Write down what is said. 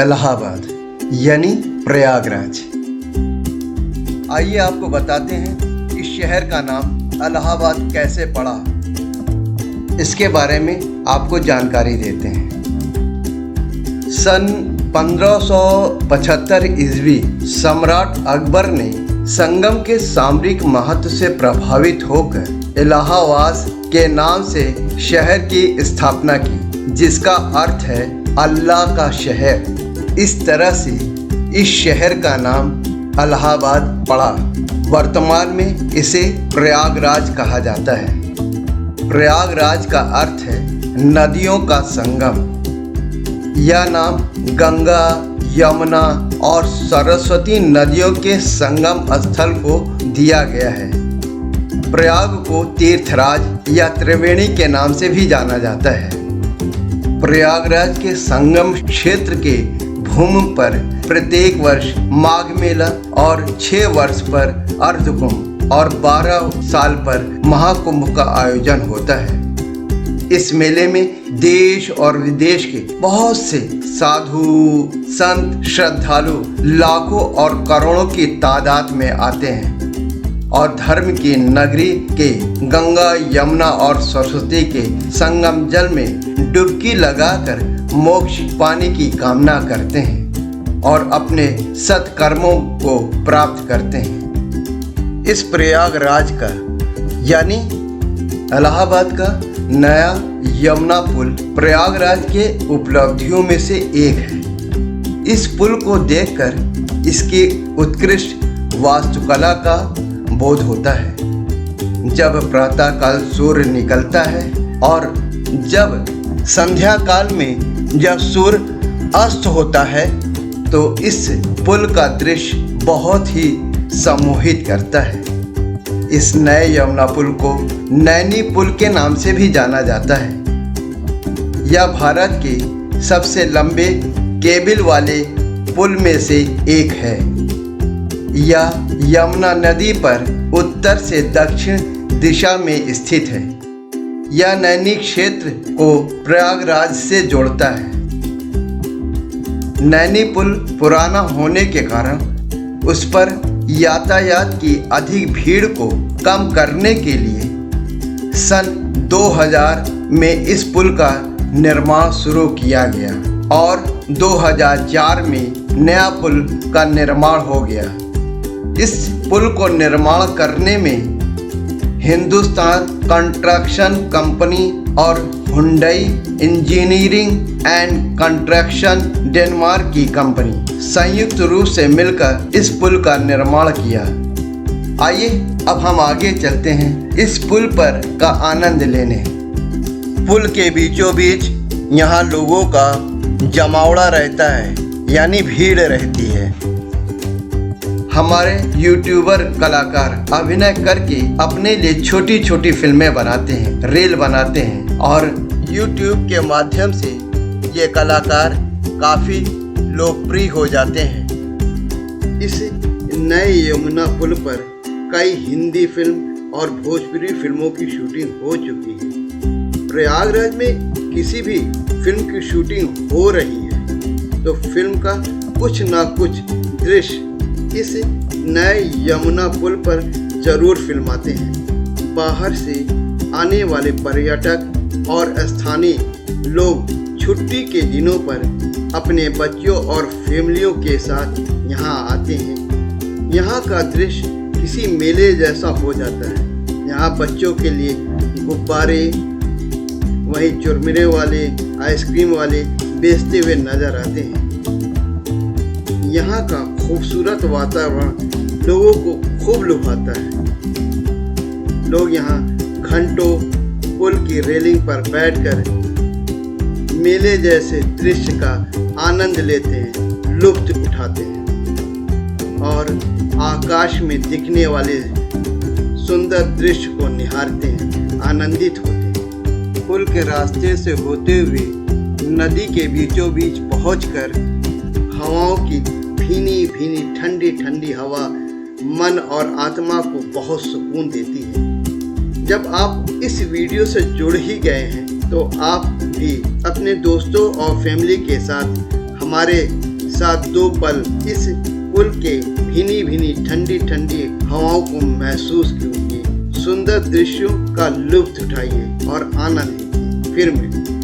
इलाहाबाद यानी प्रयागराज। आइए आपको बताते हैं इस शहर का नाम इलाहाबाद कैसे पड़ा, इसके बारे में आपको जानकारी देते हैं। सन 1575 ईस्वी सम्राट अकबर ने संगम के सामरिक महत्व से प्रभावित होकर इलाहाबाद के नाम से शहर की स्थापना की, जिसका अर्थ है अल्लाह का शहर। इस तरह से इस शहर का नाम इलाहाबाद पड़ा। वर्तमान में इसे प्रयागराज कहा जाता है। प्रयागराज का अर्थ है नदियों का संगम। यह नाम गंगा, यमुना और सरस्वती नदियों के संगम स्थल को दिया गया है। प्रयाग को तीर्थराज या त्रिवेणी के नाम से भी जाना जाता है। प्रयागराज के संगम क्षेत्र के भूमि पर प्रत्येक वर्ष माघ मेला और 6 वर्ष पर अर्धकुंभ और 12 साल पर महाकुंभ का आयोजन होता है। इस मेले में देश और विदेश के बहुत से साधु, संत, श्रद्धालु लाखों और करोड़ों की तादाद में आते हैं और धर्म की नगरी के गंगा, यमुना और सरस्वती के संगम जल में डुबकी लगाकर मोक्ष पाने की कामना करते हैं और अपने सत्कर्मों को प्राप्त करते हैं। इस प्रयागराज का यानी इलाहाबाद का नया यमुना पुल प्रयागराज के उपलब्धियों में से एक है। इस पुल को देखकर इसकी उत्कृष्ट वास्तुकला का बोध होता है। जब प्रातःकाल सूर्य निकलता है और जब संध्या काल में जब सूर्य अस्त होता है तो इस पुल का दृश्य बहुत ही सम्मोहित करता है। इस नए यमुना पुल को नैनी पुल के नाम से भी जाना जाता है। यह भारत के सबसे लंबे केबल वाले पुल में से एक है। यह यमुना नदी पर उत्तर से दक्षिण दिशा में स्थित है। यह नैनी क्षेत्र को प्रयागराज से जोड़ता है। नैनी पुल पुराना होने के कारण उस पर यातायात की अधिक भीड़ को कम करने के लिए सन 2000 में इस पुल का निर्माण शुरू किया गया और 2004 में नया पुल का निर्माण हो गया। इस पुल को निर्माण करने में हिंदुस्तान कंस्ट्रक्शन कंपनी और Hyundai engineering and construction Denmark की कंपनी संयुक्त रूप से मिलकर इस पुल का निर्माण किया। आइए अब हम आगे चलते हैं इस पुल पर का आनंद लेने। पुल के बीचों बीच यहाँ लोगों का जमावड़ा रहता है, यानी भीड़ रहती है। हमारे यूट्यूबर कलाकार अभिनय करके अपने लिए छोटी छोटी फिल्में बनाते हैं, रील बनाते हैं और यूट्यूब के माध्यम से ये कलाकार काफ़ी लोकप्रिय हो जाते हैं। इस नए यमुना पुल पर कई हिंदी फिल्म और भोजपुरी फिल्मों की शूटिंग हो चुकी है। प्रयागराज में किसी भी फिल्म की शूटिंग हो रही है तो फिल्म का कुछ ना कुछ दृश्य इस नए यमुना पुल पर जरूर फिल्माते हैं। बाहर से आने वाले पर्यटक और स्थानीय लोग छुट्टी के दिनों पर अपने बच्चों और फैमिलियों के साथ यहाँ आते हैं। यहाँ का दृश्य किसी मेले जैसा हो जाता है। यहाँ बच्चों के लिए गुब्बारे, वहीं चुरमुरे वाले, आइसक्रीम वाले बेचते हुए नजर आते हैं। यहाँ का खूबसूरत वातावरण लोगों को खूब लुभाता है। लोग यहाँ घंटों पुल की रेलिंग पर बैठकर मेले जैसे दृश्य का आनंद लेते हैं, लुत्फ उठाते हैं और आकाश में दिखने वाले सुंदर दृश्य को निहारते हैं, आनंदित होते हैं। पुल के रास्ते से होते हुए नदी के बीचों बीच पहुंचकर हवाओं की भीनी भीनी ठंडी ठंडी हवा मन और आत्मा को बहुत सुकून देती है। जब आप इस वीडियो से जुड़ ही गए हैं तो आप भी अपने दोस्तों और फैमिली के साथ हमारे साथ 2 पल इस पुल के भीनी भीनी ठंडी ठंडी हवाओं को महसूस कीजिए, सुंदर दृश्यों का लुत्फ उठाइए और आनंद लीजिए। फिर मिलेंगे।